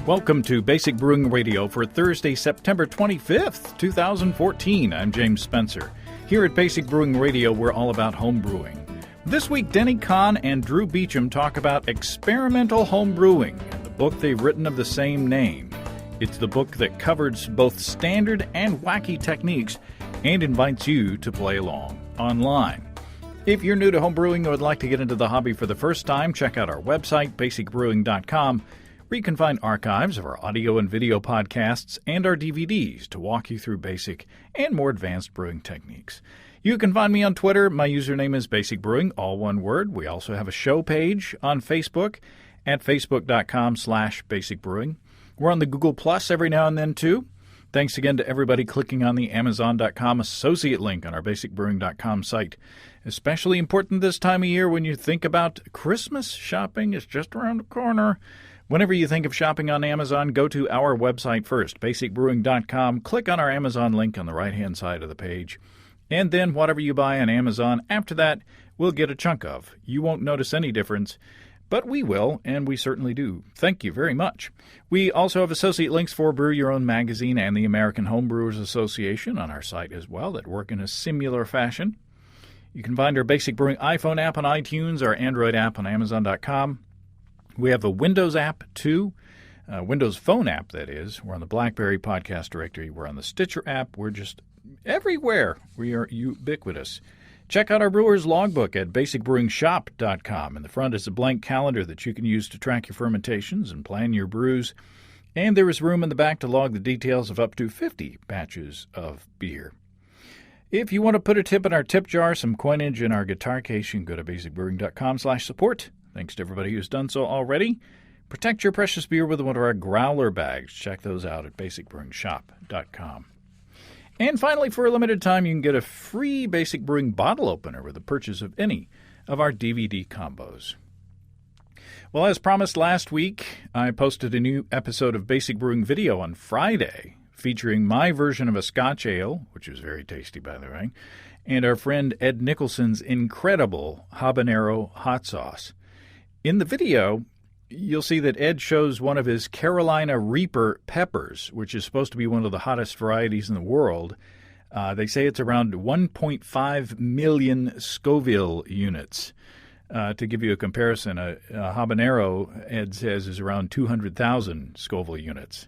Welcome to Basic Brewing Radio for Thursday, September 25th, 2014. I'm James Spencer. Here at Basic Brewing Radio, we're all about home brewing. This week, Denny, Conn, and Drew Beechum talk about Experimental Homebrewing, the book they've written of the same name. It's the book that covers both standard and wacky techniques and invites you to play along online. If you're new to homebrewing or would like to get into the hobby for the first time, check out our website, basicbrewing.com, where you can find archives of our audio and video podcasts and our DVDs to walk you through basic and more advanced brewing techniques. You can find me on Twitter. My username is Basic Brewing, all one word. We also have a show page on Facebook at facebook.com/basicbrewing. We're on the Google Plus every now and then, too. Thanks again to everybody clicking on the Amazon.com associate link on our basicbrewing.com site. Especially important this time of year when you think about Christmas shopping is just around the corner. Whenever you think of shopping on Amazon, go to our website first, basicbrewing.com. Click on our Amazon link on the right-hand side of the page. And then whatever you buy on Amazon, after that, we'll get a chunk of. You won't notice any difference, but we will, and we certainly do. Thank you very much. We also have associate links for Brew Your Own magazine and the American Homebrewers Association on our site as well that work in a similar fashion. You can find our Basic Brewing iPhone app on iTunes, our Android app on Amazon.com. We have a Windows app, too. Windows Phone app, that is. We're on the BlackBerry podcast directory. We're on the Stitcher app. We're just everywhere. We are ubiquitous. Check out our brewer's logbook at basicbrewingshop.com. In the front is a blank calendar that you can use to track your fermentations and plan your brews. And there is room in the back to log the details of up to 50 batches of beer. If you want to put a tip in our tip jar, some coinage in our guitar case, you can go to basicbrewing.com/support. Thanks to everybody who's done so already. Protect your precious beer with one of our growler bags. Check those out at basicbrewingshop.com. And finally, for a limited time, you can get a free Basic Brewing bottle opener with the purchase of any of our DVD combos. Well, as promised last week, I posted a new episode of Basic Brewing video on Friday featuring my version of a Scotch ale, which is very tasty, by the way, and our friend Ed Nicholson's incredible habanero hot sauce. In the video, you'll see that Ed shows one of his Carolina Reaper peppers, which is supposed to be one of the hottest varieties in the world. They say it's around 1.5 million Scoville units. To give you a comparison, a habanero, Ed says, is around 200,000 Scoville units.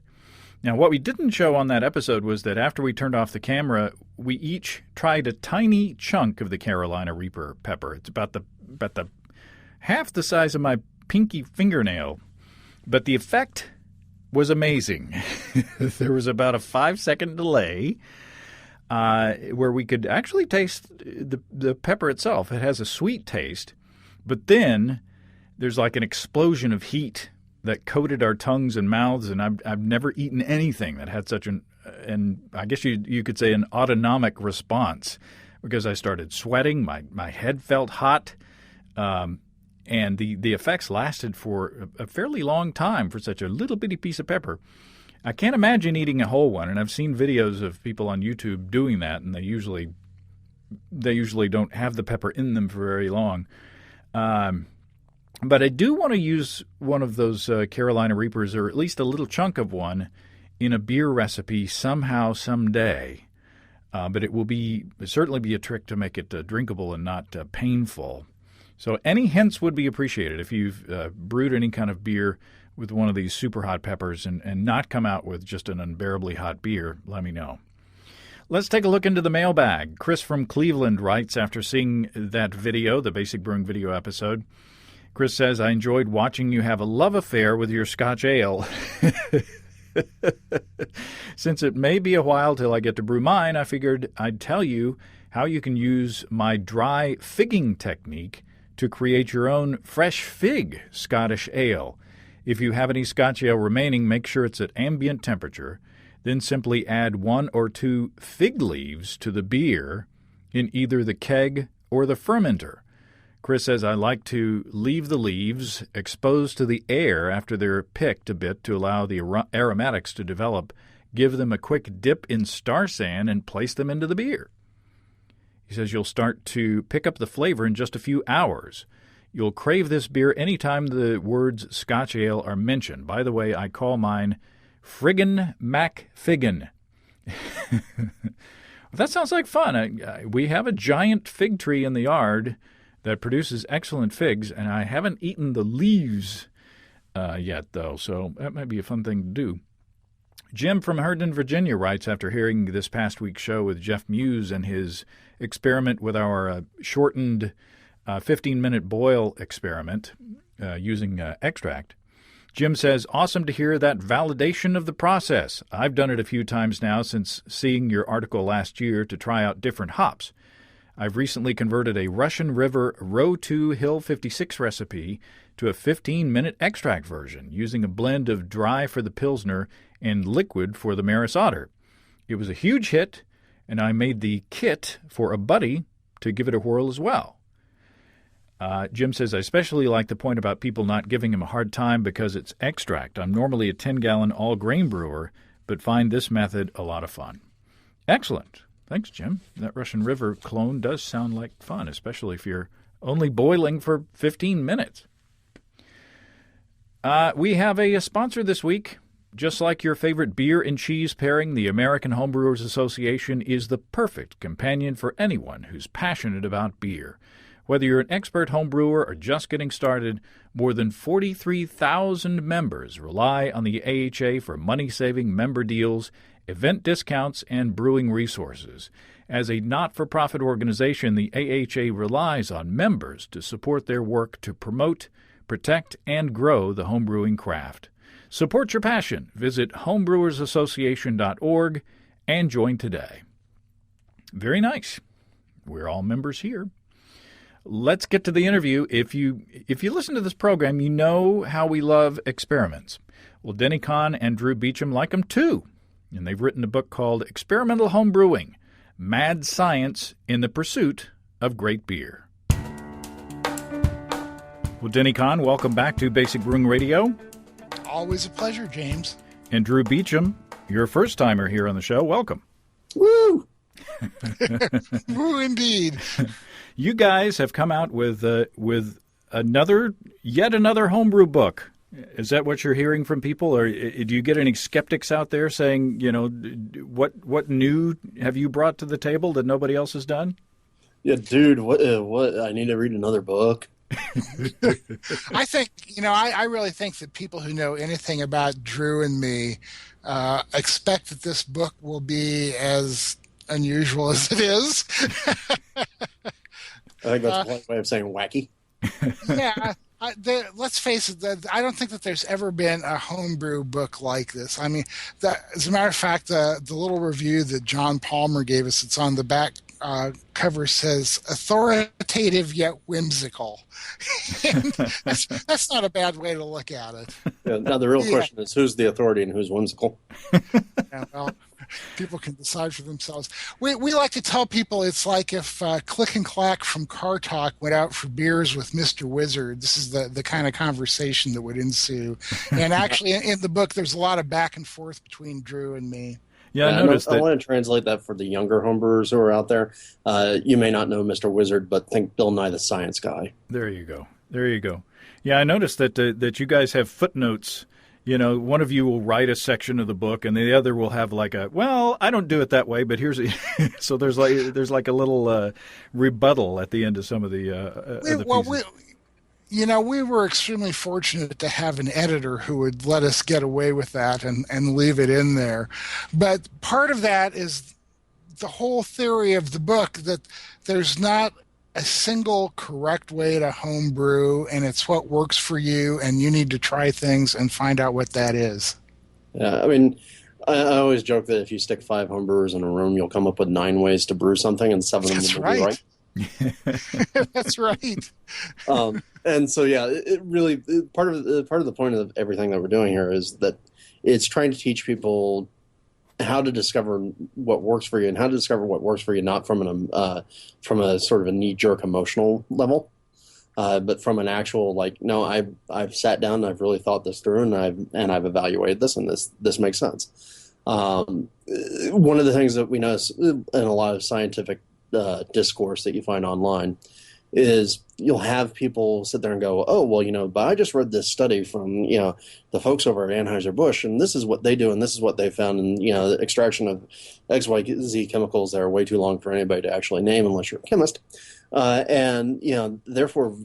Now, what we didn't show on that episode was that after we turned off the camera, we each tried a tiny chunk of the Carolina Reaper pepper. It's about the half the size of my pinky fingernail, but the effect was amazing. There was about a 5-second delay where we could actually taste the pepper itself. It has a sweet taste, but then there's like an explosion of heat that coated our tongues and mouths, and I've never eaten anything that had such and I guess you could say an autonomic response, because I started sweating, my head felt hot, and the effects lasted for a fairly long time for such a little bitty piece of pepper. I can't imagine eating a whole one, and I've seen videos of people on YouTube doing that, and they usually don't have the pepper in them for very long. But I do want to use one of those Carolina Reapers, or at least a little chunk of one, in a beer recipe somehow, someday. But it will certainly be a trick to make it drinkable and not painful. So any hints would be appreciated. If you've brewed any kind of beer with one of these super hot peppers and not come out with just an unbearably hot beer, let me know. Let's take a look into the mailbag. Chris from Cleveland writes after seeing that video, the Basic Brewing video episode. Chris says, I enjoyed watching you have a love affair with your Scotch ale. Since it may be a while till I get to brew mine, I figured I'd tell you how you can use my dry figging technique to create your own fresh fig Scottish ale. If you have any Scotch ale remaining, make sure it's at ambient temperature. Then simply add 1 or 2 fig leaves to the beer in either the keg or the fermenter. Chris says, I like to leave the leaves exposed to the air after they're picked a bit to allow the aromatics to develop. Give them a quick dip in Star San and place them into the beer. He says you'll start to pick up the flavor in just a few hours. You'll crave this beer anytime the words Scotch Ale are mentioned. By the way, I call mine Friggin' MacFiggin. That sounds like fun. We have a giant fig tree in the yard that produces excellent figs, and I haven't eaten the leaves yet, though, so that might be a fun thing to do. Jim from Herndon, Virginia writes, after hearing this past week's show with Jeff Muse and his experiment with our shortened 15-minute boil experiment using extract, Jim says, awesome to hear that validation of the process. I've done it a few times now since seeing your article last year to try out different hops. I've recently converted a Russian River Row 2 Hill 56 recipe to a 15-minute extract version using a blend of dry for the Pilsner and liquid for the Maris Otter. It was a huge hit, and I made the kit for a buddy to give it a whirl as well. Jim says, I especially like the point about people not giving him a hard time because it's extract. I'm normally a 10-gallon all-grain brewer, but find this method a lot of fun. Excellent. Thanks, Jim. That Russian River clone does sound like fun, especially if you're only boiling for 15 minutes. We have a sponsor this week. Just like your favorite beer and cheese pairing, the American Homebrewers Association is the perfect companion for anyone who's passionate about beer. Whether you're an expert homebrewer or just getting started, more than 43,000 members rely on the AHA for money-saving member deals, event discounts, and brewing resources. As a not-for-profit organization, the AHA relies on members to support their work to promote, protect, and grow the homebrewing craft. Support your passion. Visit homebrewersassociation.org and join today. Very nice. We're all members here. Let's get to the interview. If you listen to this program, you know how we love experiments. Well, Denny, Conn, and Drew Beechum like them too. And they've written a book called Experimental Homebrewing, Mad Science in the Pursuit of Great Beer. Well, Denny, Conn, welcome back to Basic Brewing Radio. Always a pleasure, James. And Drew Beechum, your first-timer here on the show. Welcome. Woo! Woo, indeed. You guys have come out with yet another homebrew book. Is that what you're hearing from people, or do you get any skeptics out there saying, what new have you brought to the table that nobody else has done? Yeah, dude, what? I need to read another book. I think, I really think that people who know anything about Drew and me expect that this book will be as unusual as it is. I think that's one way of saying wacky. Yeah. Let's face it, I don't think that there's ever been a homebrew book like this. I mean, as a matter of fact, the little review that John Palmer gave us, it's on the back cover, says authoritative yet whimsical. That's not a bad way to look at it. Yeah, now the real question is, who's the authority and who's whimsical? Yeah, well, people can decide for themselves. We like to tell people it's like if Click and Clack from Car Talk went out for beers with Mr. Wizard. This is the kind of conversation that would ensue. And actually, in the book, there's a lot of back and forth between Drew and me. Yeah, I noticed that. I want to translate that for the younger homebrewers who are out there. You may not know Mr. Wizard, but think Bill Nye the Science Guy. There you go. Yeah, I noticed that you guys have footnotes. One of you will write a section of the book, and the other will have like I don't do it that way, but here's so there's like a little rebuttal at the end of some of the pieces. We were extremely fortunate to have an editor who would let us get away with that and leave it in there. But part of that is the whole theory of the book, that there's not a single correct way to homebrew, and it's what works for you, and you need to try things and find out what that is. Yeah, I mean, I always joke that if you stick 5 homebrewers in a room, you'll come up with 9 ways to brew something, and 7 of them will be right. That's right. And so, yeah, it really part of the point of everything that we're doing here is that it's trying to teach people how to discover what works for you, and how to discover what works for you, not from a sort of a knee-jerk emotional level, but from an actual no, I've sat down and I've really thought this through, and I've evaluated this, and this makes sense. One of the things that we notice in a lot of scientific discourse that you find online is you'll have people sit there and go, oh, well, but I just read this study from, the folks over at Anheuser-Busch, and this is what they do, and this is what they found, and, the extraction of XYZ chemicals that are way too long for anybody to actually name unless you're a chemist. And, therefore,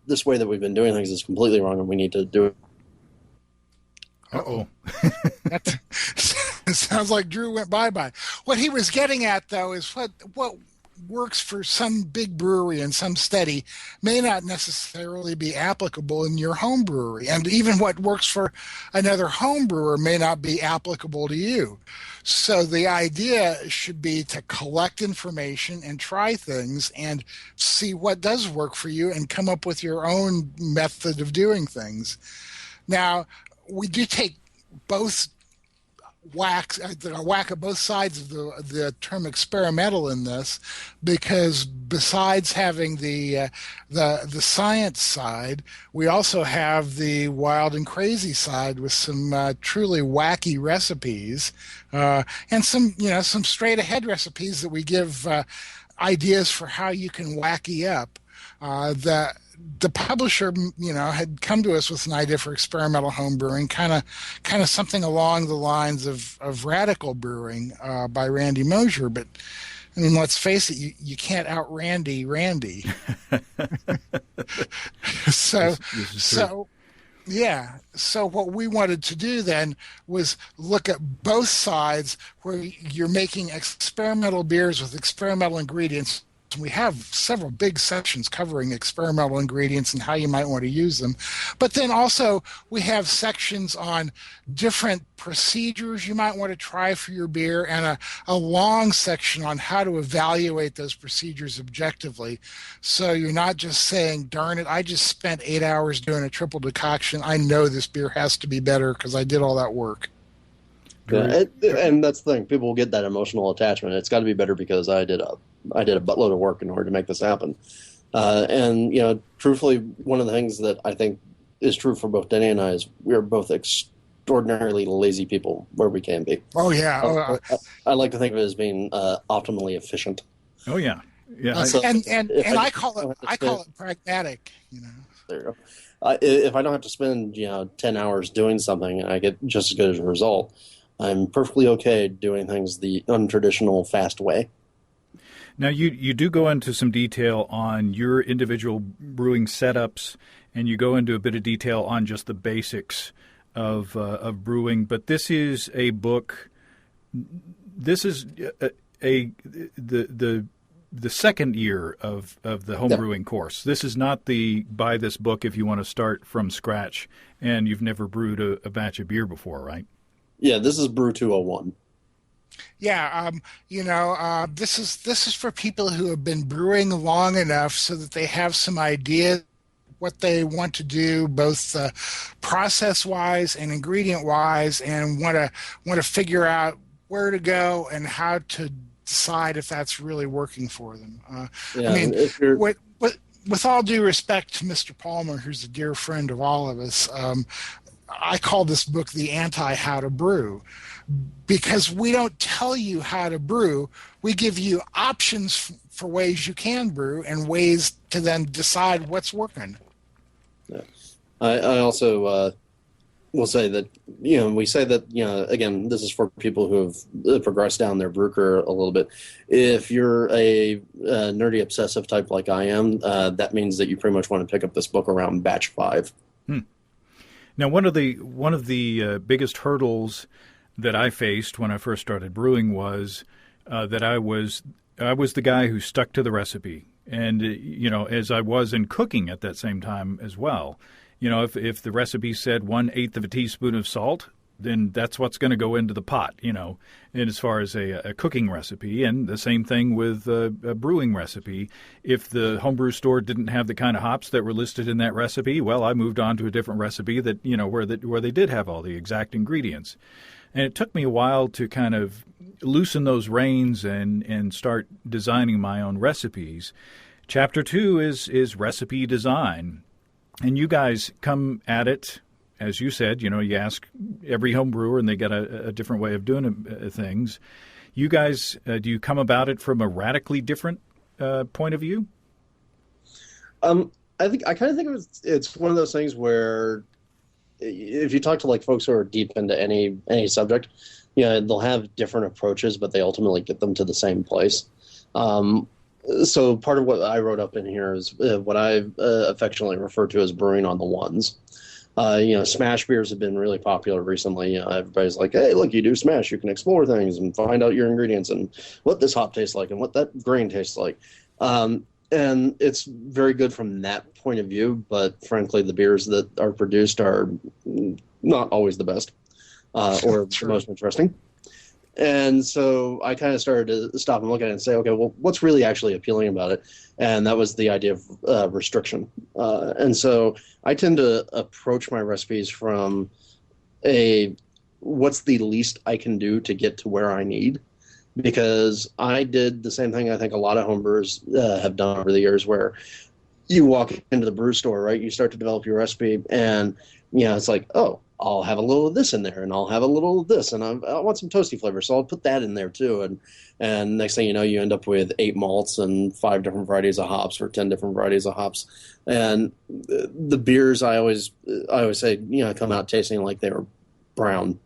this way that we've been doing things is completely wrong, and we need to do it. Uh-oh. That sounds like Drew went bye-bye. What he was getting at, though, is what works for some big brewery and some steady may not necessarily be applicable in your home brewery. And even what works for another home brewer may not be applicable to you. So the idea should be to collect information and try things and see what does work for you and come up with your own method of doing things. Now, we do take both whack at both sides of the term experimental in this, because besides having the science side, we also have the wild and crazy side with some truly wacky recipes, and some straight ahead recipes that we give ideas for how you can wacky up. The publisher, had come to us with an idea for experimental home brewing, kind of something along the lines of radical brewing by Randy Mosher. But I mean, let's face it, you can't out Randy. So what we wanted to do then was look at both sides, where you're making experimental beers with experimental ingredients. We have several big sections covering experimental ingredients and how you might want to use them. But then also we have sections on different procedures you might want to try for your beer, and a long section on how to evaluate those procedures objectively. So you're not just saying, darn it, I just spent 8 hours doing a triple decoction. I know this beer has to be better because I did all that work. Yeah, and that's the thing. People will get that emotional attachment. It's got to be better because I did a buttload of work in order to make this happen. And truthfully, one of the things that I think is true for both Denny and I is we are both extraordinarily lazy people where we can be. Oh yeah, I like to think of it as being optimally efficient. Oh yeah, yeah. And I call it pragmatic. There you go. If I don't have to spend 10 hours doing something and I get just as good as a result, I'm perfectly okay doing things the untraditional, fast way. Now, you do go into some detail on your individual brewing setups, and you go into a bit of detail on just the basics of brewing. But this is a book. This is the second year of the homebrewing course. This is not the buy this book if you want to start from scratch and you've never brewed a batch of beer before, right? Yeah, this is Brew 201. Yeah, this is for people who have been brewing long enough so that they have some idea what they want to do, both process-wise and ingredient-wise, and want to figure out where to go and how to decide if that's really working for them. With all due respect to Mr. Palmer, who's a dear friend of all of us, I call this book the anti-how to brew, because we don't tell you how to brew. We give you options for ways you can brew and ways to then decide what's working. Yeah. I also will say that, we say that, again, this is for people who have progressed down their brew career a little bit. If you're a nerdy obsessive type like I am, that means that you pretty much want to pick up this book around batch 5. Now, one of the biggest hurdles that I faced when I first started brewing was that I was the guy who stuck to the recipe, and as I was in cooking at that same time as well. If the recipe said 1/8 of a teaspoon of salt, then that's what's going to go into the pot. And as far as a cooking recipe, and the same thing with a brewing recipe. If the homebrew store didn't have the kind of hops that were listed in that recipe, well, I moved on to a different recipe that where they did have all the exact ingredients. And it took me a while to kind of loosen those reins and start designing my own recipes. Chapter 2 is recipe design, and you guys come at it. As you said, you ask every home brewer and they got a different way of doing things. You guys, do you come about it from a radically different point of view? I kind of think it's one of those things where if you talk to like folks who are deep into any subject, they'll have different approaches, but they ultimately get them to the same place. So part of what I wrote up in here is what I affectionately refer to as brewing on the ones. Smash beers have been really popular recently. Everybody's like, hey, look, you do smash. You can explore things and find out your ingredients and what this hop tastes like and what that grain tastes like. And it's very good from that point of view, but frankly, the beers that are produced are not always the best or the most interesting. And so I kind of started to stop and look at it and say, okay, well, what's really actually appealing about it? And that was the idea of restriction. And so I tend to approach my recipes from what's the least I can do to get to where I need? Because I did the same thing I think a lot of homebrewers have done over the years, where you walk into the brew store, right? You start to develop your recipe, and it's like, oh, I'll have a little of this in there, and I'll have a little of this, and I want some toasty flavor, so I'll put that in there too. And next thing you know, you end up with 8 malts and 5 different varieties of hops, or 10 different varieties of hops. And the beers, I always say, come out tasting like they were brown.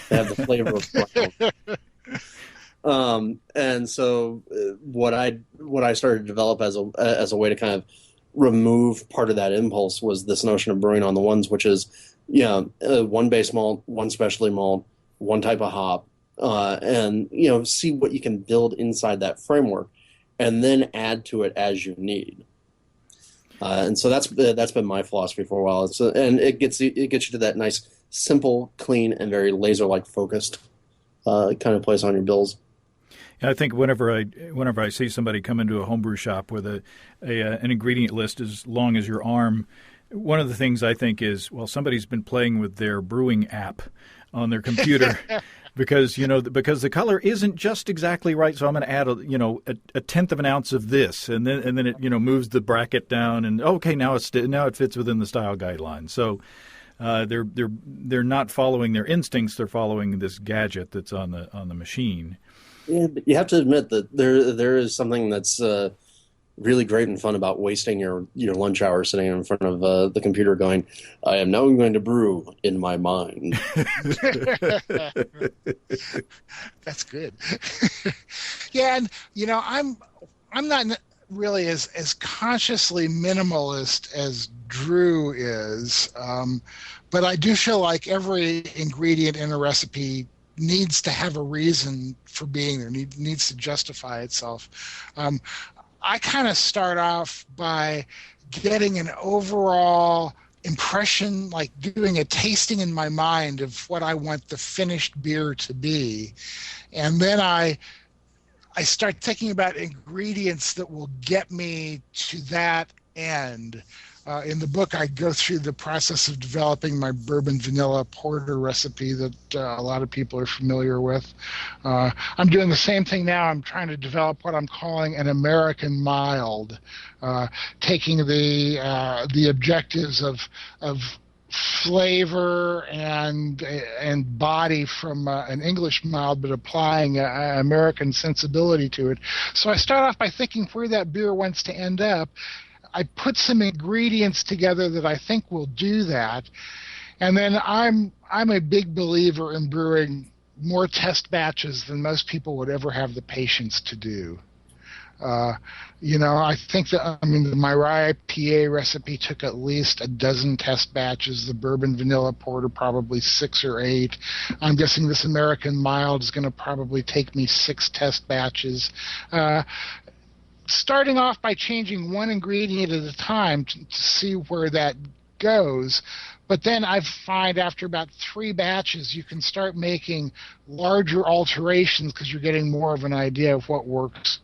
They have the flavor of brown. And so what I started to develop as a way to kind of remove part of that impulse was this notion of brewing on the ones, which is one base malt, one specialty malt, one type of hop, and see what you can build inside that framework, and then add to it as you need. And so that's been my philosophy for a while. And it gets you to that nice, simple, clean, and very laser-like focused kind of place on your bills. I think whenever I see somebody come into a homebrew shop with an ingredient list as long as your arm, one of the things I think is, well, somebody's been playing with their brewing app on their computer because the color isn't just exactly right, so I'm going to add a tenth of an ounce of this, and then it moves the bracket down, and okay, now it fits within the style guidelines. So they're not following their instincts; they're following this gadget that's on the machine. Yeah, but you have to admit that there is something that's really great and fun about wasting your lunch hour sitting in front of the computer going, I am now going to brew in my mind. That's good. Yeah, and I'm not really as consciously minimalist as Drew is, but I do feel like every ingredient in a recipe needs to have a reason for being there, needs to justify itself. I kind of start off by getting an overall impression, like doing a tasting in my mind of what I want the finished beer to be. And then I start thinking about ingredients that will get me to that end. In the book, I go through the process of developing my bourbon vanilla porter recipe that a lot of people are familiar with. I'm doing the same thing now. I'm trying to develop what I'm calling an American mild, taking the objectives of flavor and body from an English mild, but applying an American sensibility to it. So I start off by thinking where that beer wants to end up. I put some ingredients together that I think will do that, and then I'm a big believer in brewing more test batches than most people would ever have the patience to do. I think my rye IPA recipe took at least a dozen test batches. The bourbon vanilla porter probably 6 or 8. I'm guessing this American mild is going to probably take me 6 test batches. Starting off by changing one ingredient at a time to see where that goes. But then I find after about 3 batches, you can start making larger alterations because you're getting more of an idea of what works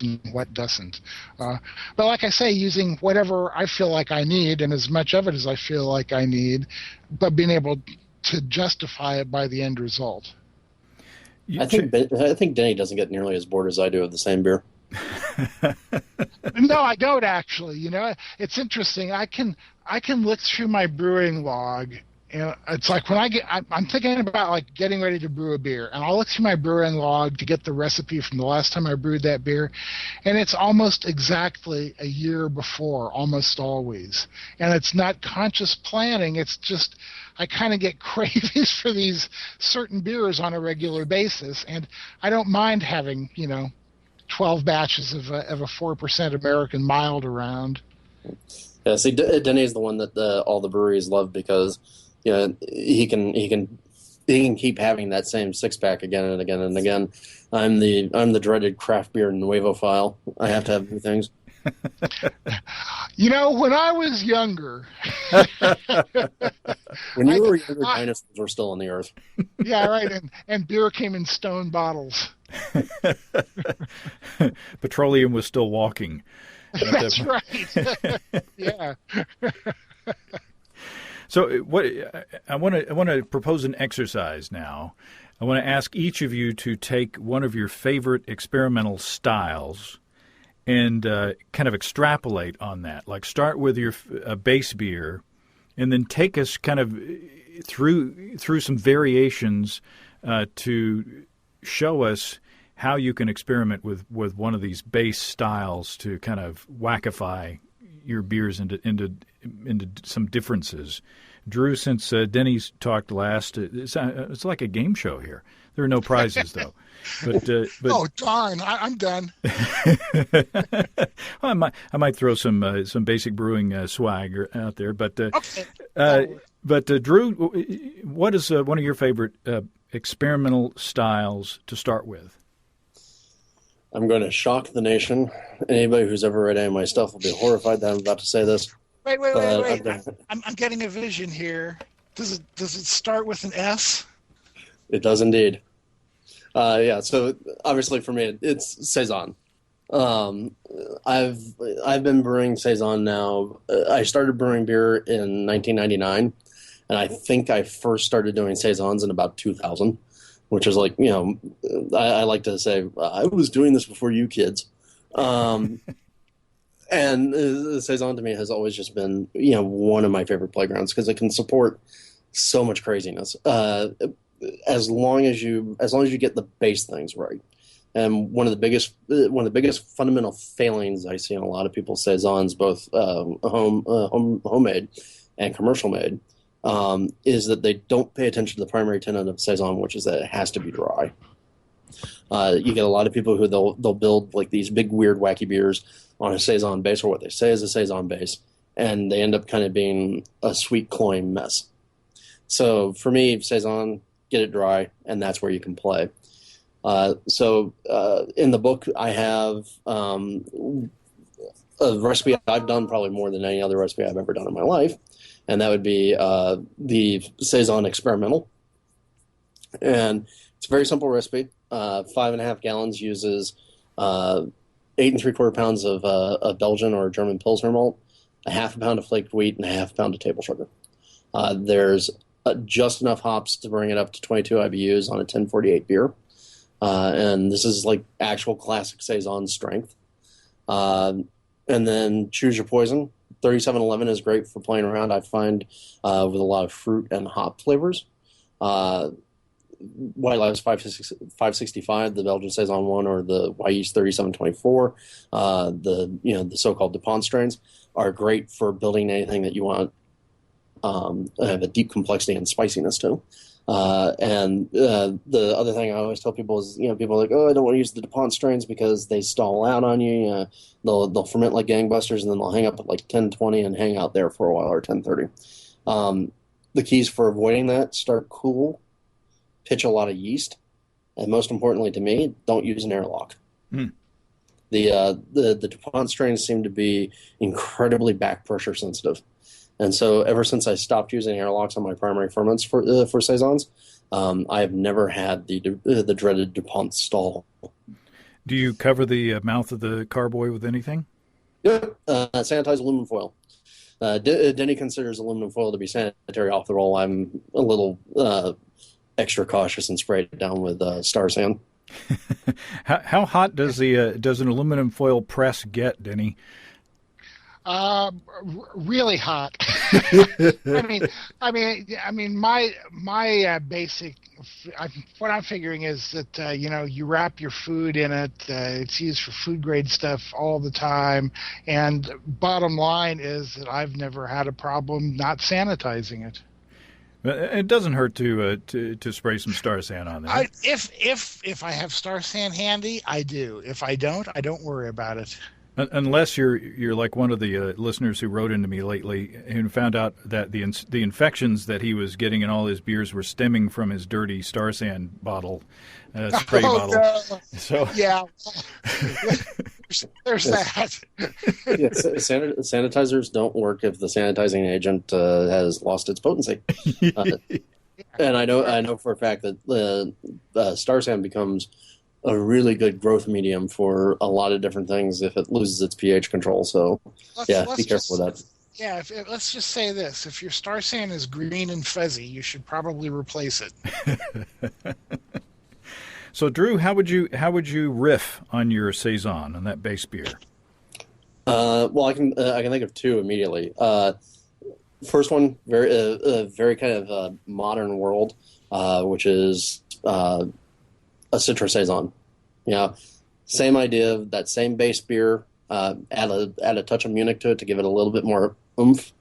and what doesn't. But like I say, using whatever I feel like I need and as much of it as I feel like I need, but being able to justify it by the end result. I think Denny doesn't get nearly as bored as I do of the same beer. No, I don't actually. It's interesting. I can look through my brewing log it's like when I'm thinking about like getting ready to brew a beer, and I'll look through my brewing log to get the recipe from the last time I brewed that beer, and it's almost exactly a year before, almost always. And it's not conscious planning. It's just I kind of get cravings for these certain beers on a regular basis, and I don't mind having 12 batches of a 4% American mild around. Yeah, see, Denny is the one that all the breweries love because he can keep having that same 6-pack again and again and again. I'm the dreaded craft beer nuevophile. I have to have new things. When I was younger, when you were younger, dinosaurs were still on the earth. Yeah, right, and beer came in stone bottles. Petroleum was still walking. That's right. Yeah. So what I want to propose an exercise now. I want to ask each of you to take one of your favorite experimental styles and kind of extrapolate on that. Like start with your base beer, and then take us kind of through some variations to show us how you can experiment with one of these base styles to kind of wackify your beers into some differences. Drew, since Denny's talked last, it's like a game show here. There are no prizes though. But oh darn, I'm done. Well, I might throw some basic brewing swag out there. But okay. Drew, what is one of your favorite experimental styles to start with? I'm going to shock the nation. Anybody who's ever read any of my stuff will be horrified that I'm about to say this. Wait. I'm getting a vision here. Does it start with an S? It does indeed. Yeah, so obviously for me, it's Saison. I've been brewing Saison now. I started brewing beer in 1999, and I think I first started doing Saisons in about 2000. Which is like, I like to say, I was doing this before you kids. And Saison to me has always just been, one of my favorite playgrounds because it can support so much craziness. As long as you get the base things right. And one of the biggest fundamental failings I see in a lot of people's Saisons, both homemade and commercial made, is that they don't pay attention to the primary tenet of Saison, which is that it has to be dry. You get a lot of people who they'll build like these big, weird, wacky beers on a Saison base, or what they say is a Saison base, and they end up kind of being a sweet, cloying mess. So for me, Saison, get it dry, and that's where you can play. So in the book, I have a recipe I've done probably more than any other recipe I've ever done in my life. And that would be the Saison Experimental. And it's a very simple recipe. 5.5 gallons uses 8 3/4 pounds of Belgian or German Pilsner malt, a half a pound of flaked wheat, and a half a pound of table sugar. There's just enough hops to bring it up to 22 IBUs on a 1048 beer. And this is like actual classic Saison strength. And then choose your poison. 3711 is great for playing around, I find, with a lot of fruit and hop flavors. White Labs 565, the Belgian Saison 1, or the Yeast 3724, the so-called DuPont strains, are great for building anything that you want have a deep complexity and spiciness to. And the other thing I always tell people is, people are like, oh, I don't want to use the DuPont strains because they stall out on you. They'll ferment like gangbusters, and then they'll hang up at like 1020 and hang out there for a while, or 1030. The keys for avoiding that: start cool, pitch a lot of yeast, and most importantly to me, don't use an airlock. The DuPont strains seem to be incredibly back pressure sensitive. And so ever since I stopped using airlocks on my primary ferments for Saisons, I have never had the dreaded DuPont stall. Do you cover the mouth of the carboy with anything? Yep, sanitized aluminum foil. Denny considers aluminum foil to be sanitary off the roll. I'm a little extra cautious and spray it down with Star San. How hot does an aluminum foil press get, Denny? Really hot. I mean, my basic. What I'm figuring is that you wrap your food in it. It's used for food grade stuff all the time. And bottom line is that I've never had a problem not sanitizing it. It doesn't hurt to spray some Star San on there. If I have Star San handy, I do. If I don't worry about it. Unless you're like one of the listeners who wrote into me lately and found out that the infections that he was getting in all his beers were stemming from his dirty Star San bottle, spray bottle. No. So yeah, there's that. Yeah, sanitizers don't work if the sanitizing agent has lost its potency. And I know for a fact that Star San becomes a really good growth medium for a lot of different things if it loses its pH control. So, be careful with that. Yeah, let's just say this. If your Star San is green and fuzzy, you should probably replace it. So, Drew, how would you riff on your Saison, on that base beer? Well, I can think of two immediately. First one, very kind of modern world, which is a Citra Saison. Same idea, that same base beer, add a touch of Munich to it to give it a little bit more oomph,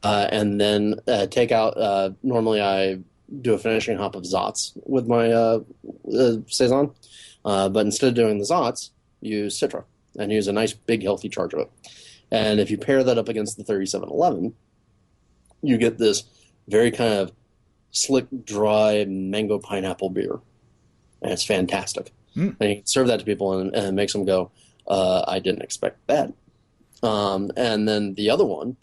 and then take out, normally I do a finishing hop of Zotz with my Saison, but instead of doing the Zotz, use Citra and use a nice big healthy charge of it. And if you pair that up against the 3711, you get this very kind of slick, dry mango pineapple beer. And it's fantastic. And you can serve that to people and it makes them go, I didn't expect that. And then the other one,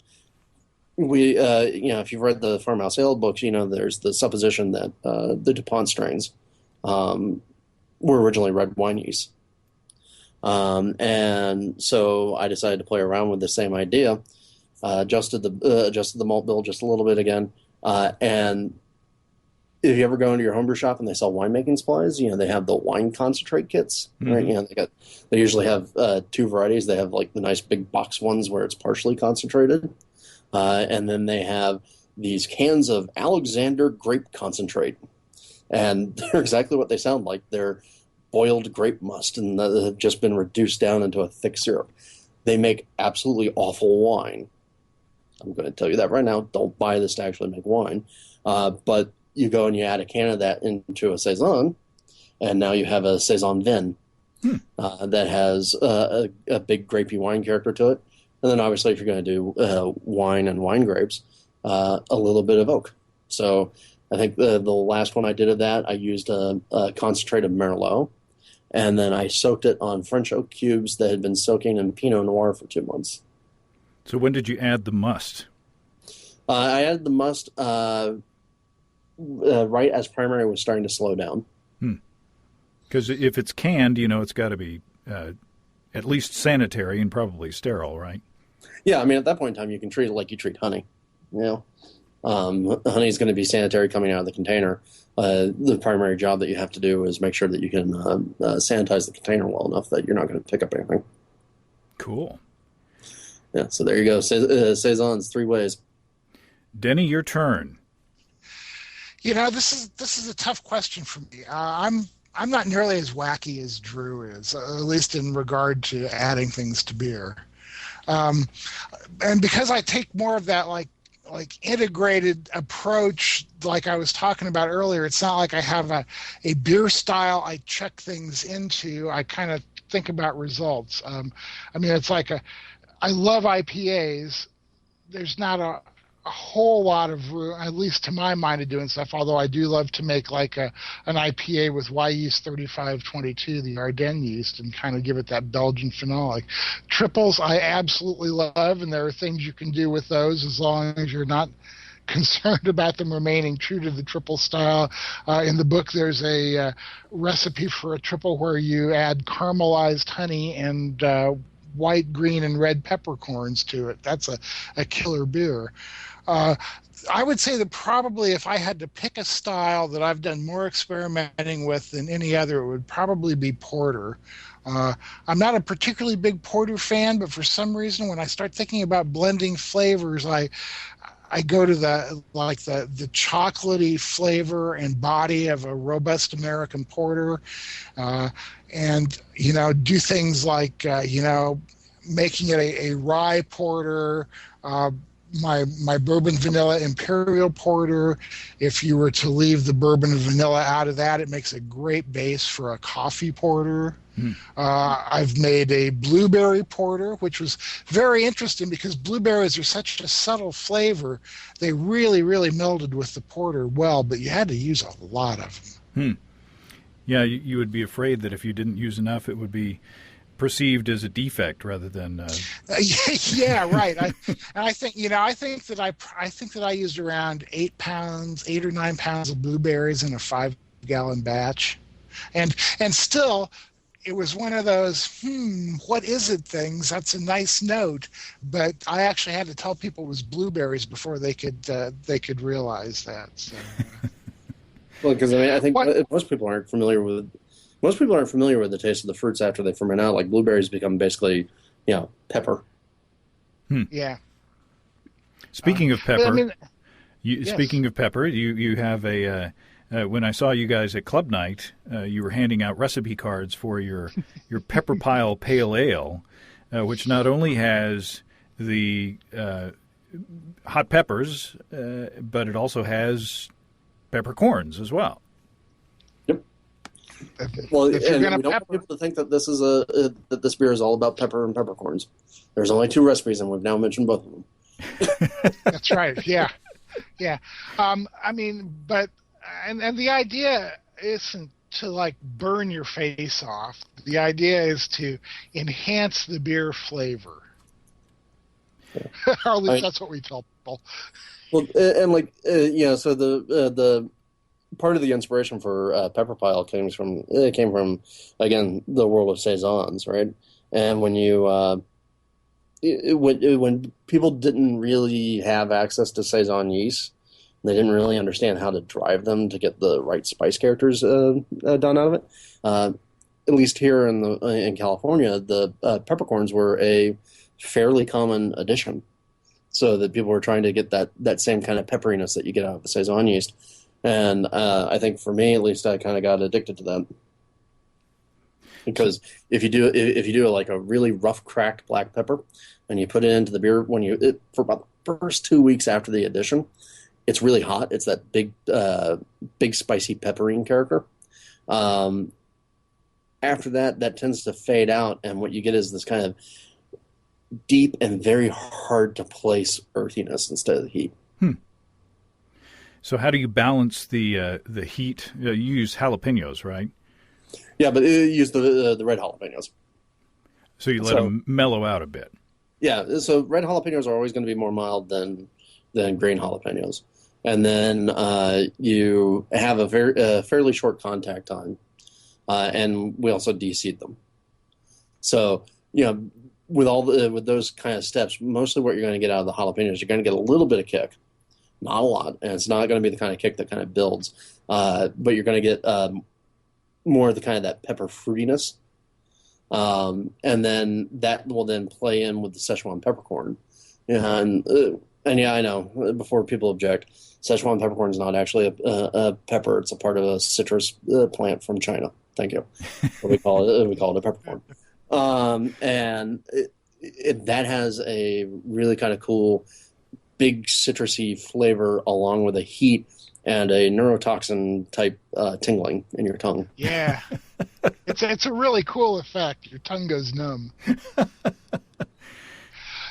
if you've read the Farmhouse Ale books, there's the supposition that the DuPont strains were originally red wine yeast. And so I decided to play around with the same idea, adjusted the malt bill just a little bit again, and if you ever go into your homebrew shop and they sell winemaking supplies, they have the wine concentrate kits, right? They usually have two varieties. They have like the nice big box ones where it's partially concentrated, and then they have these cans of Alexander grape concentrate, and they're exactly what they sound like. They're boiled grape must, and have just been reduced down into a thick syrup. They make absolutely awful wine. I'm going to tell you that right now. Don't buy this to actually make wine, but you go and you add a can of that into a Saison, and now you have a Saison Vin that has a big grapey wine character to it. And then obviously if you're going to do wine and wine grapes, a little bit of oak. So I think the last one I did of that, I used a concentrate of Merlot, and then I soaked it on French oak cubes that had been soaking in Pinot Noir for 2 months. So when did you add the must? I added the must right as primary was starting to slow down. Because if it's canned, it's got to be at least sanitary and probably sterile, right? Yeah, I mean, at that point in time, you can treat it like you treat honey. Honey is going to be sanitary coming out of the container. The primary job that you have to do is make sure that you can sanitize the container well enough that you're not going to pick up anything. Cool. Yeah, so there you go. Saisons 3 ways. Denny, your turn. This is a tough question for me. I'm not nearly as wacky as Drew is, at least in regard to adding things to beer. And because I take more of that like integrated approach, like I was talking about earlier, it's not like I have a beer style I check things into. I kind of think about results. It's like I love IPAs. There's not a whole lot of room, at least to my mind, of doing stuff, although I do love to make like an IPA with Y yeast 3522, the Ardennes yeast, and kind of give it that Belgian phenolic. Triples I absolutely love, and there are things you can do with those as long as you're not concerned about them remaining true to the triple style. In the book, there's a recipe for a triple where you add caramelized honey and white, green, and red peppercorns to it. That's a killer beer. I would say that probably if I had to pick a style that I've done more experimenting with than any other, it would probably be porter. I'm not a particularly big porter fan, but for some reason, when I start thinking about blending flavors, I go to the chocolatey flavor and body of a robust American porter, and do things like making it a rye porter. My bourbon vanilla imperial porter. If you were to leave the bourbon and vanilla out of that, it makes a great base for a coffee porter. I've made a blueberry porter, which was very interesting because blueberries are such a subtle flavor. They really, really melded with the porter well, but you had to use a lot of them. Yeah, you would be afraid that if you didn't use enough, it would be perceived as a defect rather than yeah, right. I think that I used around 8 or 9 pounds of blueberries in a 5-gallon batch, and still it was one of those what is it things. That's a nice note, but I actually had to tell people it was blueberries before they could realize that. So, well, because I think most people aren't familiar with the taste of the fruits after they ferment out. Like blueberries become basically, pepper. Yeah. Speaking of pepper, yes. Speaking of pepper, you have a. When I saw you guys at Club Night, you were handing out recipe cards for your Pepper Pile Pale Ale, which not only has the hot peppers, but it also has peppercorns as well. Well, and we don't want people to think that this is that this beer is all about pepper and peppercorns. There's only 2 recipes, and we've now mentioned both of them. That's right. Yeah. But the idea isn't to burn your face off. The idea is to enhance the beer flavor. Or at least that's what we tell people. Well, and so the part of the inspiration for Pepper Pile came from again the world of saisons, right? And when when people didn't really have access to saison yeast, they didn't really understand how to drive them to get the right spice characters done out of it. At least here in California, the peppercorns were a fairly common addition, so that people were trying to get that same kind of pepperiness that you get out of the saison yeast. And I think for me, at least, I kind of got addicted to that, because if you do like a really rough cracked black pepper, and you put it into the beer for about the first 2 weeks after the addition, it's really hot. It's that big spicy pepperine character. After that tends to fade out, and what you get is this kind of deep and very hard to place earthiness instead of the heat. So how do you balance the heat? You use jalapenos, right? Yeah, but you use the red jalapenos. So you let them mellow out a bit. Yeah, so red jalapenos are always going to be more mild than green jalapenos. And then you have a fairly short contact time, and we also de-seed them. So with those kind of steps, mostly what you're going to get out of the jalapenos, you're going to get a little bit of kick. Not a lot, and it's not going to be the kind of kick that kind of builds, but you're going to get more of the kind of that pepper fruitiness, and then that will then play in with the Szechuan peppercorn. And yeah, I know, before people object, Szechuan peppercorn is not actually a pepper; it's a part of a citrus plant from China. Thank you. We call it a peppercorn, and that has a really kind of cool, big citrusy flavor, along with a heat and a neurotoxin type tingling in your tongue. Yeah, it's a really cool effect. Your tongue goes numb.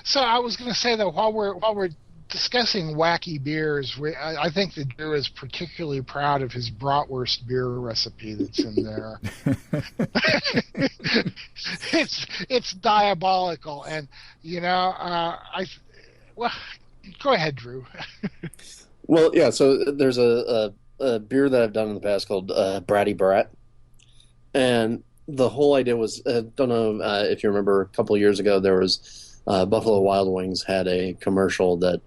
So I was going to say that while we're discussing wacky beers, I think that Drew is particularly proud of his bratwurst beer recipe that's in there. It's diabolical, and go ahead, Drew. Well, yeah. So there's a beer that I've done in the past called Bratty Brat, and the whole idea was, don't know if you remember, a couple of years ago there was Buffalo Wild Wings had a commercial that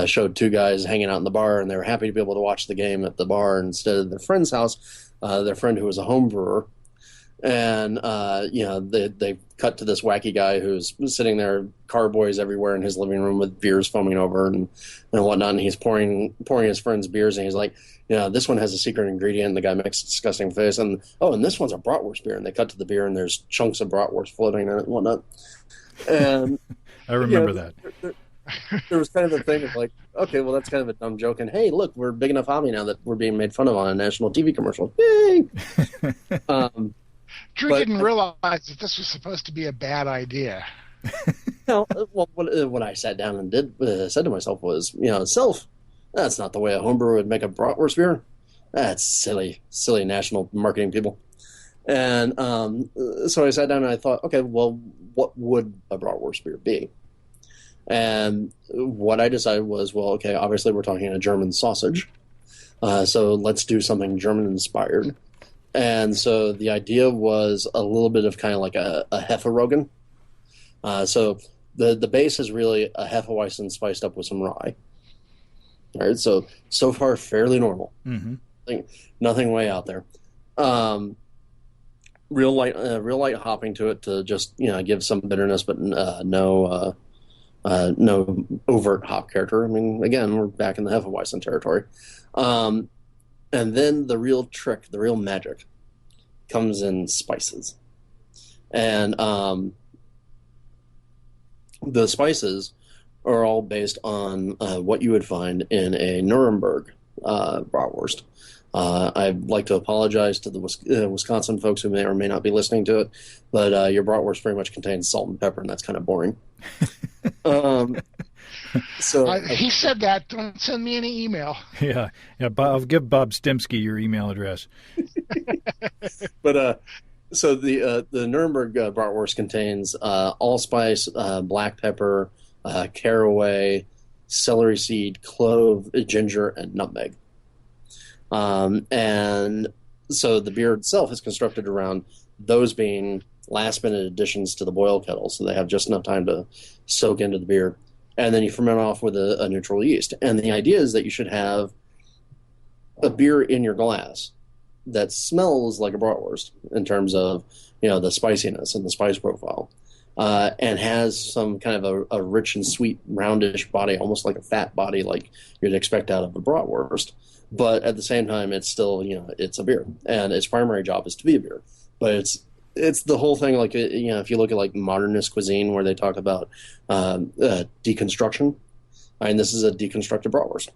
showed 2 guys hanging out in the bar, and they were happy to be able to watch the game at the bar instead of their friend's house. Their friend, who was a home brewer, And they cut to this wacky guy who's sitting there, carboys everywhere in his living room with beers foaming over and whatnot. And he's pouring his friends beers, and he's like, this one has a secret ingredient. And the guy makes a disgusting face, and this one's a bratwurst beer. And they cut to the beer, and there's chunks of bratwurst floating in it and whatnot. And I remember that. There was kind of a thing of like, okay, well, that's kind of a dumb joke. And hey, look, we're a big enough hobby now that we're being made fun of on a national TV commercial. Yay! Drew didn't realize that this was supposed to be a bad idea. What I sat down and said to myself was, self, that's not the way a homebrewer would make a bratwurst beer. That's silly national marketing people. And so I sat down and I thought, okay, well, what would a bratwurst beer be? And what I decided was, well, okay, obviously we're talking a German sausage. So let's do something German-inspired. And so the idea was a little bit of kind of like a Hefeweizen. So the base is really a Hefeweizen spiced up with some rye. All right, so far fairly normal. Mm-hmm. Nothing way out there. Real light hopping to it to just give some bitterness, but no overt hop character. I mean, again, we're back in the Hefeweizen territory. And then the real trick, the real magic, comes in spices. And the spices are all based on what you would find in a Nuremberg bratwurst. I'd like to apologize to the Wisconsin folks who may or may not be listening to it, but your bratwurst very much contains salt and pepper, and that's kind of boring. So he said that. Don't send me any email. Yeah. I'll give Bob Stimsky your email address. But so the Nuremberg bratwurst contains allspice, black pepper, caraway, celery seed, clove, ginger, and nutmeg. And so the beer itself is constructed around those being last-minute additions to the boil kettle, so they have just enough time to soak into the beer. And then you ferment off with a neutral yeast. And the idea is that you should have a beer in your glass that smells like a bratwurst in terms of, the spiciness and the spice profile, and has some kind of a rich and sweet roundish body, almost like a fat body like you'd expect out of a bratwurst. But at the same time, it's still, it's a beer. And its primary job is to be a beer. But it's the whole thing, like, if you look at like modernist cuisine where they talk about deconstruction, I mean, this is a deconstructed bratwurst.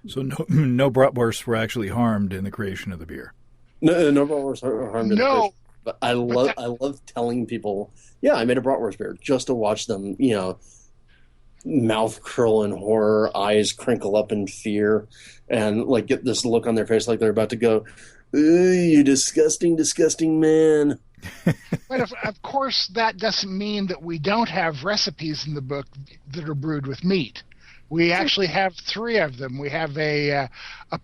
So no bratwursts were actually harmed in the creation of the beer. No bratwursts are harmed in the creation. But I love telling people, yeah, I made a bratwurst beer, just to watch them, mouth curl in horror, eyes crinkle up in fear, and like get this look on their face like they're about to go, you disgusting, disgusting man. But of course, that doesn't mean that we don't have recipes in the book that are brewed with meat. We actually have 3 of them. We have a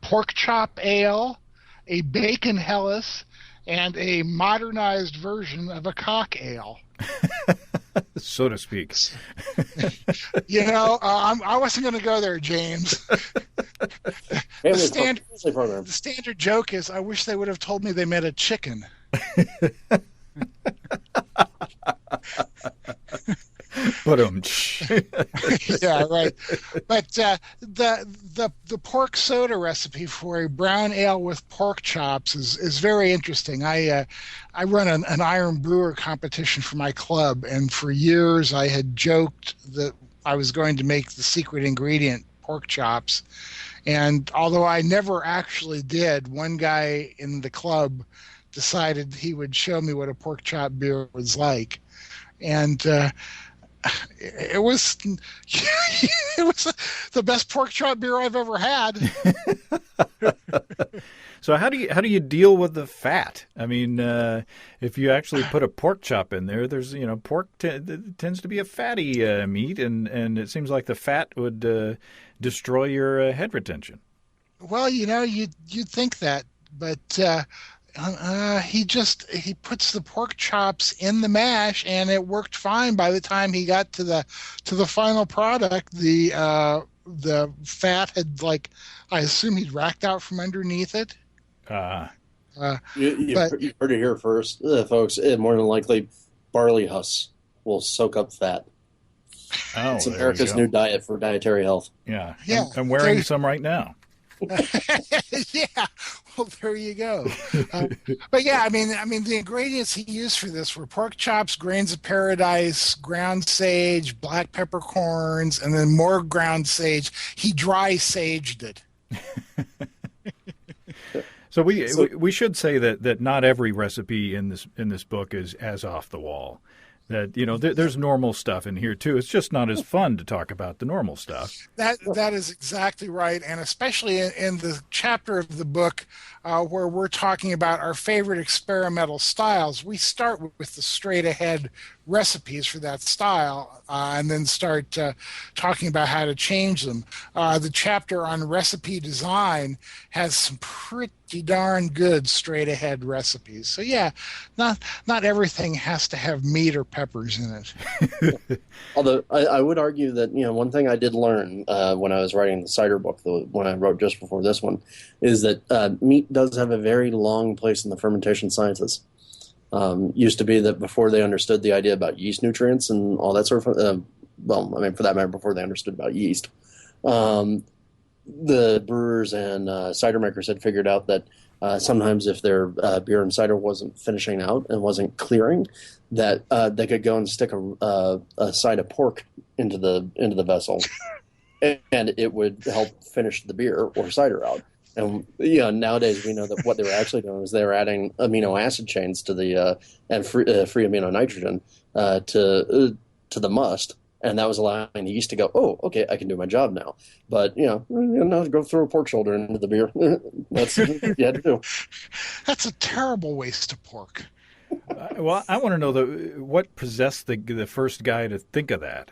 pork chop ale, a bacon Helles, and a modernized version of a cock ale. So to speak. I wasn't going to go there, James. The standard joke is, I wish they would have told me they meant a chicken. Yeah, right. But the pork soda recipe for a brown ale with pork chops is very interesting. I run an iron brewer competition for my club, and for years I had joked that I was going to make the secret ingredient pork chops. And although I never actually did, one guy in the club decided he would show me what a pork chop beer was like. And it was the best pork chop beer I've ever had. So how do you deal with the fat? I mean, if you actually put a pork chop in there, there's pork tends to be a fatty meat, and it seems like the fat would destroy your head retention. Well, you'd think that, but he puts the pork chops in the mash, and it worked fine. By the time he got to the final product, the fat had, like, I assume he'd racked out from underneath it. You've But heard it here first, folks. More than likely, barley husks will soak up fat. Oh, It's there you America's go. new diet for dietary health. Yeah, yeah, I'm wearing some right now. yeah. Well, there you go. But yeah, I mean, the ingredients he used for this were pork chops, grains of paradise, ground sage, black peppercorns, and then more ground sage. He dry saged it. So we, So we we should say that not every recipe in this book is as off the wall. That there's normal stuff in here too. It's just not as fun to talk about the normal stuff. That is exactly right, and especially in the chapter of the book where we're talking about our favorite experimental styles, we start with the straight ahead recipes for that style, and then start talking about how to change them. The chapter on recipe design has some pretty darn good straight ahead recipes. So yeah, not everything has to have meat or peppers in it. Although I would argue that one thing I did learn when I was writing the cider book, the one I wrote just before this one, is that meat does have a very long place in the fermentation sciences. Used to be that before they understood the idea about yeast nutrients and all that sort of for that matter, before they understood about yeast, the brewers and cider makers had figured out that sometimes if their beer and cider wasn't finishing out and wasn't clearing, that they could go and stick a side of pork into the vessel, and it would help finish the beer or cider out. And nowadays we know that what they were actually doing was they were adding amino acid chains to the and free amino nitrogen to the must, and that was allowing the yeast to go, oh, okay, I can do my job now. But go throw a pork shoulder into the beer. That's what you had to do. That's a terrible waste of pork. Well, I want to know what possessed the first guy to think of that.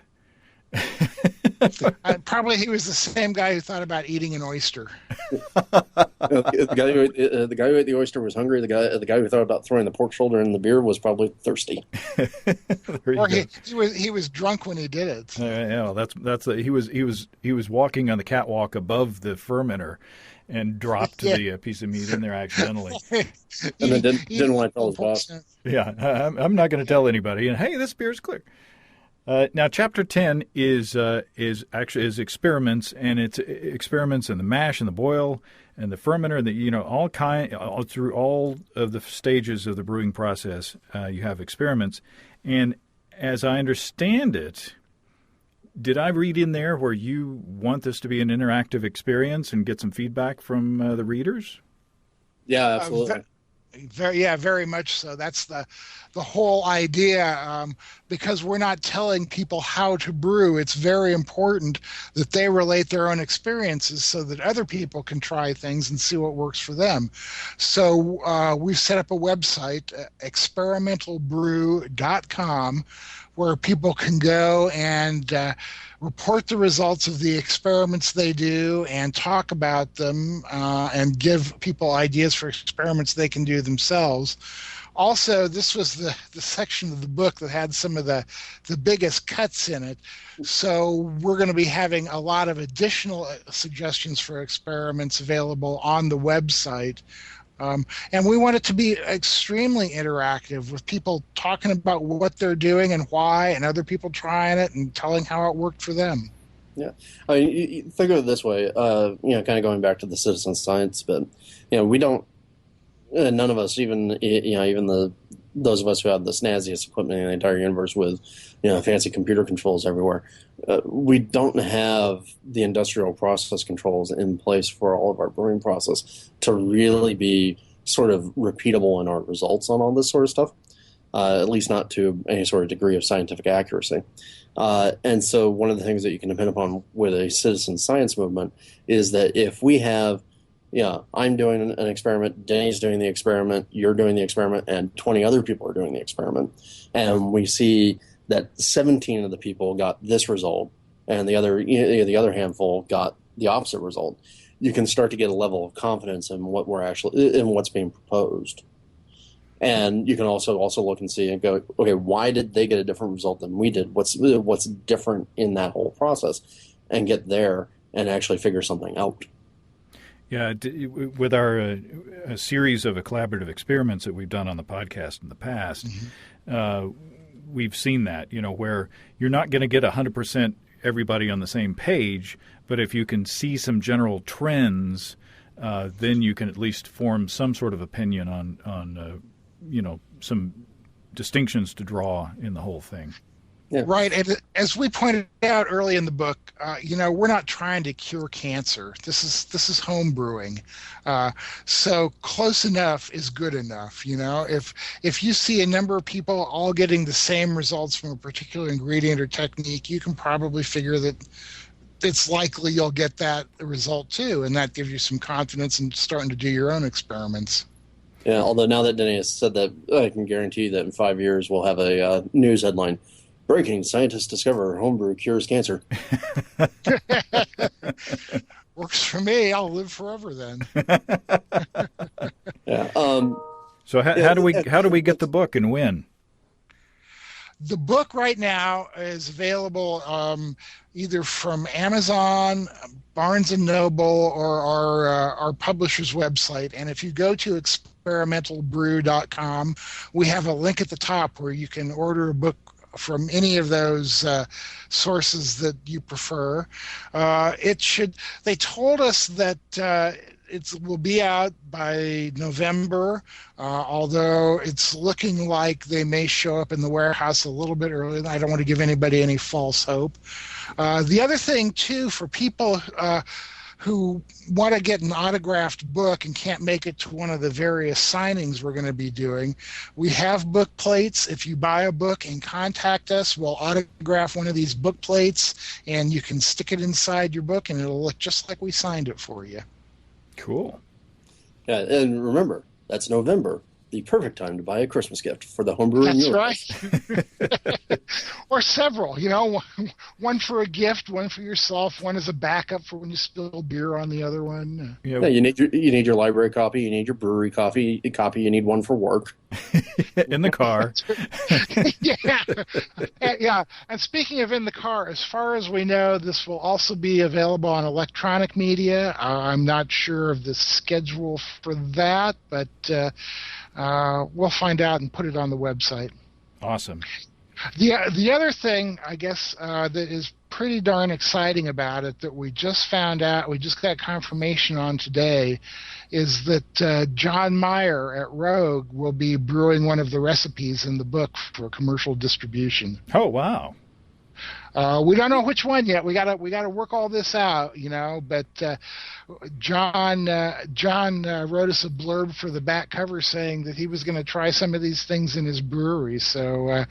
Probably he was the same guy who thought about eating an oyster. The guy who ate the oyster was hungry. The guy who thought about throwing the pork shoulder in the beer was probably thirsty. Or he was drunk when he did it. He was walking on the catwalk above the fermenter and dropped the piece of meat in there accidentally. And then didn't want to tell his boss. Yeah, I'm not going to tell anybody. And hey, this beer's clear. Now, chapter 10 is experiments, and it's experiments in the mash and the boil and the fermenter, and all through all of the stages of the brewing process. You have experiments, and as I understand it, did I read in there where you want this to be an interactive experience and get some feedback from the readers? Yeah, absolutely. Very much so. That's the whole idea, because we're not telling people how to brew. It's very important that they relate their own experiences so that other people can try things and see what works for them. So we've set up a website, experimentalbrew.com, where people can go and report the results of the experiments they do and talk about them and give people ideas for experiments they can do themselves. Also, this was the section of the book that had some of the biggest cuts in it. So we're going to be having a lot of additional suggestions for experiments available on the website. And we want it to be extremely interactive with people talking about what they're doing and why, and other people trying it and telling how it worked for them. Yeah, I mean, you think of it this way. Kind of going back to the citizen science bit. We don't. None of us, even those of us who have the snazziest equipment in the entire universe with fancy computer controls everywhere, we don't have the industrial process controls in place for all of our brewing process to really be sort of repeatable in our results on all this sort of stuff, at least not to any sort of degree of scientific accuracy. And so one of the things that you can depend upon with a citizen science movement is that if we have I'm doing an experiment, Denny's doing the experiment, you're doing the experiment, and 20 other people are doing the experiment. And we see that 17 of the people got this result, and the other handful got the opposite result. You can start to get a level of confidence in what's being proposed. And you can also look and see and go, okay, why did they get a different result than we did? What's different in that whole process? And get there and actually figure something out. Yeah, with our a series of collaborative experiments that we've done on the podcast in the past, we've seen that, where you're not going to get 100% everybody on the same page, but if you can see some general trends, then you can at least form some sort of opinion on some distinctions to draw in the whole thing. Yeah. Right. And as we pointed out early in the book, we're not trying to cure cancer. This is home brewing. So close enough is good enough. If you see a number of people all getting the same results from a particular ingredient or technique, you can probably figure that it's likely you'll get that result too. And that gives you some confidence in starting to do your own experiments. Yeah. Although now that Denny has said that, I can guarantee you that in 5 years we'll have a news headline. Breaking, scientists discover homebrew cures cancer. Works for me. I'll live forever then. Yeah. So how do we get the book and when? The book right now is available either from Amazon, Barnes & Noble, or our publisher's website. And if you go to experimentalbrew.com, we have a link at the top where you can order a book from any of those sources that you prefer. They told us that it will be out by November, although it's looking like they may show up in the warehouse a little bit earlier. I don't want to give anybody any false hope. The other thing, too, for people who want to get an autographed book and can't make it to one of the various signings we're going to be doing, we have book plates. If you buy a book and contact us, we'll autograph one of these book plates, and you can stick it inside your book, and it'll look just like we signed it for you. Cool. Yeah, and remember, that's November, the perfect time to buy a Christmas gift for the homebrewing universe. That's right. Or several, one for a gift, one for yourself, one as a backup for when you spill beer on the other one. Yeah, you need your library copy, you need your brewery copy, you need one for work. In the car. Yeah. And speaking of in the car, as far as we know, this will also be available on electronic media. I'm not sure of the schedule for that, but we'll find out and put it on the website. Awesome. The other thing, I guess, that is pretty darn exciting about it that we just found out, we just got confirmation on today, is that John Meyer at Rogue will be brewing one of the recipes in the book for commercial distribution. Oh, wow. We don't know which one yet. We gotta work all this out, But John wrote us a blurb for the back cover saying that he was going to try some of these things in his brewery. So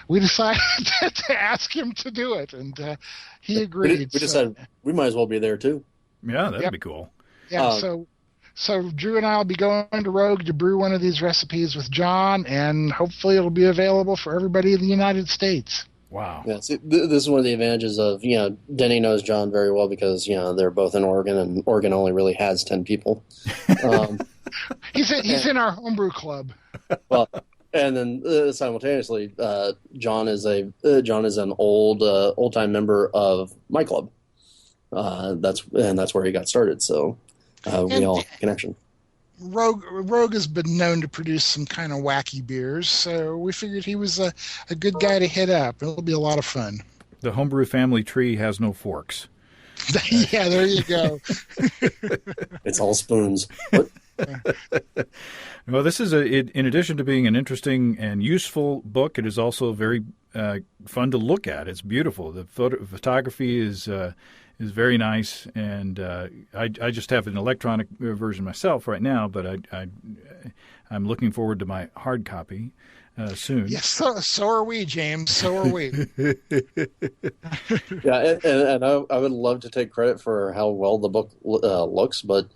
we decided to ask him to do it, and he agreed. We decided we might as well be there too. Yeah, that'd be cool. Yeah. So Drew and I will be going to Rogue to brew one of these recipes with John, and hopefully it'll be available for everybody in the United States. Wow. Yeah, see, this is one of the advantages of, Denny knows John very well because, they're both in Oregon, and Oregon only really has 10 people. He's in our homebrew club. Well, and then simultaneously, John is an old time member of my club. That's where he got started. So we all have a connection. Rogue has been known to produce some kind of wacky beers, so we figured he was a good guy to hit up. It'll be a lot of fun. The homebrew family tree has no forks. Yeah, there you go. It's all spoons. Well, this is in addition to being an interesting and useful book, it is also very fun to look at. It's beautiful. The photography is very nice, and I just have an electronic version myself right now, but I'm looking forward to my hard copy soon. Yes, so are we, James. So are we. Yeah, and I would love to take credit for how well the book looks, but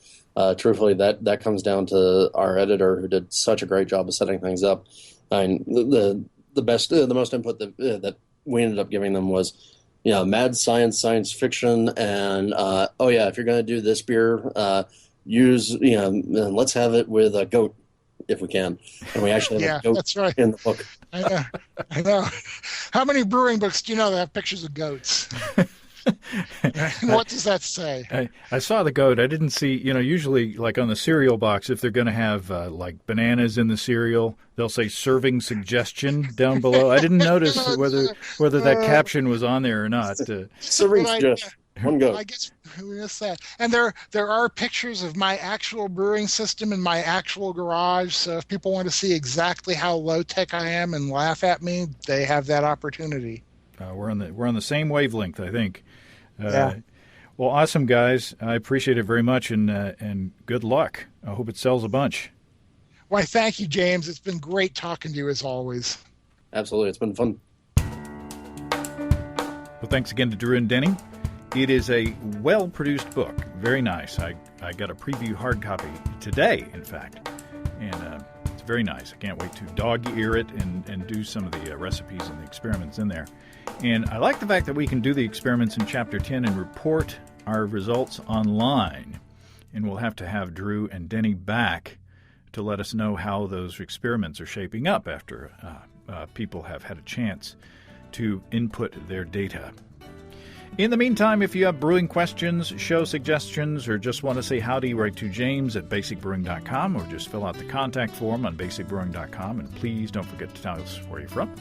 truthfully, that comes down to our editor, who did such a great job of setting things up. I mean, the most input that we ended up giving them was, mad science fiction, and if you're going to do this beer, let's have it with a goat if we can. And we actually have a goat that's right. in the book. I know. How many brewing books do you know that have pictures of goats? What does that say? I saw the goat. I didn't see, usually like on the cereal box, if they're going to have like bananas in the cereal, they'll say serving suggestion down below. I didn't notice whether that caption was on there or not. Serving suggestion. One goat. I guess we missed that. And there are pictures of my actual brewing system in my actual garage. So if people want to see exactly how low tech I am and laugh at me, they have that opportunity. We're on the same wavelength, I think. Yeah. Well, awesome, guys. I appreciate it very much, and good luck. I hope it sells a bunch. Why, thank you, James. It's been great talking to you as always. Absolutely. It's been fun. Well, thanks again to Drew and Denny. It is a well-produced book. Very nice. I got a preview hard copy today, in fact. And it's very nice. I can't wait to dog-ear it and do some of the recipes and the experiments in there. And I like the fact that we can do the experiments in Chapter 10 and report our results online. And we'll have to have Drew and Denny back to let us know how those experiments are shaping up after people have had a chance to input their data. In the meantime, if you have brewing questions, show suggestions, or just want to say howdy, write to James at basicbrewing.com, or just fill out the contact form on basicbrewing.com, and please don't forget to tell us where you're from.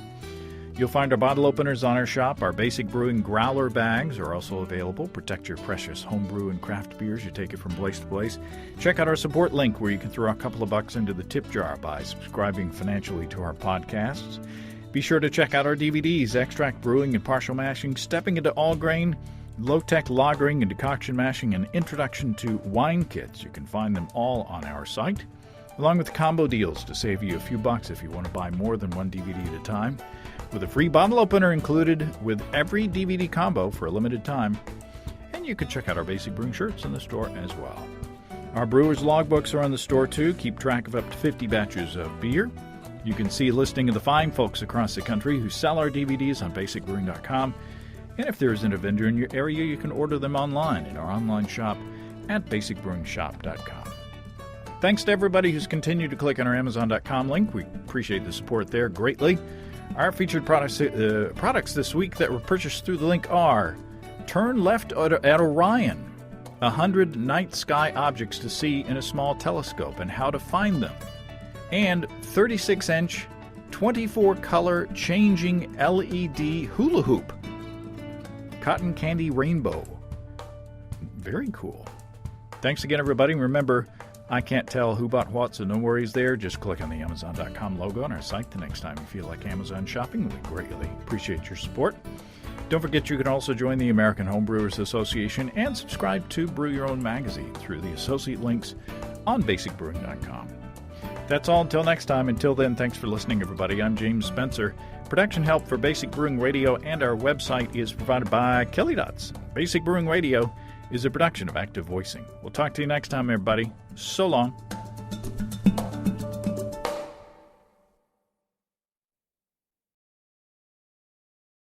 You'll find our bottle openers on our shop. Our Basic Brewing growler bags are also available. Protect your precious homebrew and craft beers. You take it from place to place. Check out our support link where you can throw a couple of bucks into the tip jar by subscribing financially to our podcasts. Be sure to check out our DVDs, Extract Brewing and Partial Mashing, Stepping into All Grain, Low-Tech Lagering and Decoction Mashing, and Introduction to Wine Kits. You can find them all on our site, along with combo deals to save you a few bucks if you want to buy more than one DVD at a time, with a free bottle opener included with every DVD combo for a limited time. And you can check out our Basic Brewing shirts in the store as well. Our Brewers Logbooks are on the store too. Keep track of up to 50 batches of beer. You can see a listing of the fine folks across the country who sell our DVDs on basicbrewing.com. And if there isn't a vendor in your area, you can order them online in our online shop at basicbrewingshop.com. Thanks to everybody who's continued to click on our Amazon.com link. We appreciate the support there greatly. Our featured products this week that were purchased through the link are Turn Left at Orion, 100 night sky objects to see in a small telescope and how to find them, and 36-inch, 24-color changing LED hula hoop. Cotton Candy Rainbow. Very cool. Thanks again, everybody. Remember, I can't tell who bought what, so no worries there. Just click on the Amazon.com logo on our site the next time you feel like Amazon shopping. We greatly appreciate your support. Don't forget you can also join the American Homebrewers Association and subscribe to Brew Your Own magazine through the associate links on basicbrewing.com. That's all until next time. Until then, thanks for listening, everybody. I'm James Spencer. Production help for Basic Brewing Radio and our website is provided by Kelly Dots. Basic Brewing Radio is a production of Active Voicing. We'll talk to you next time, everybody. So long.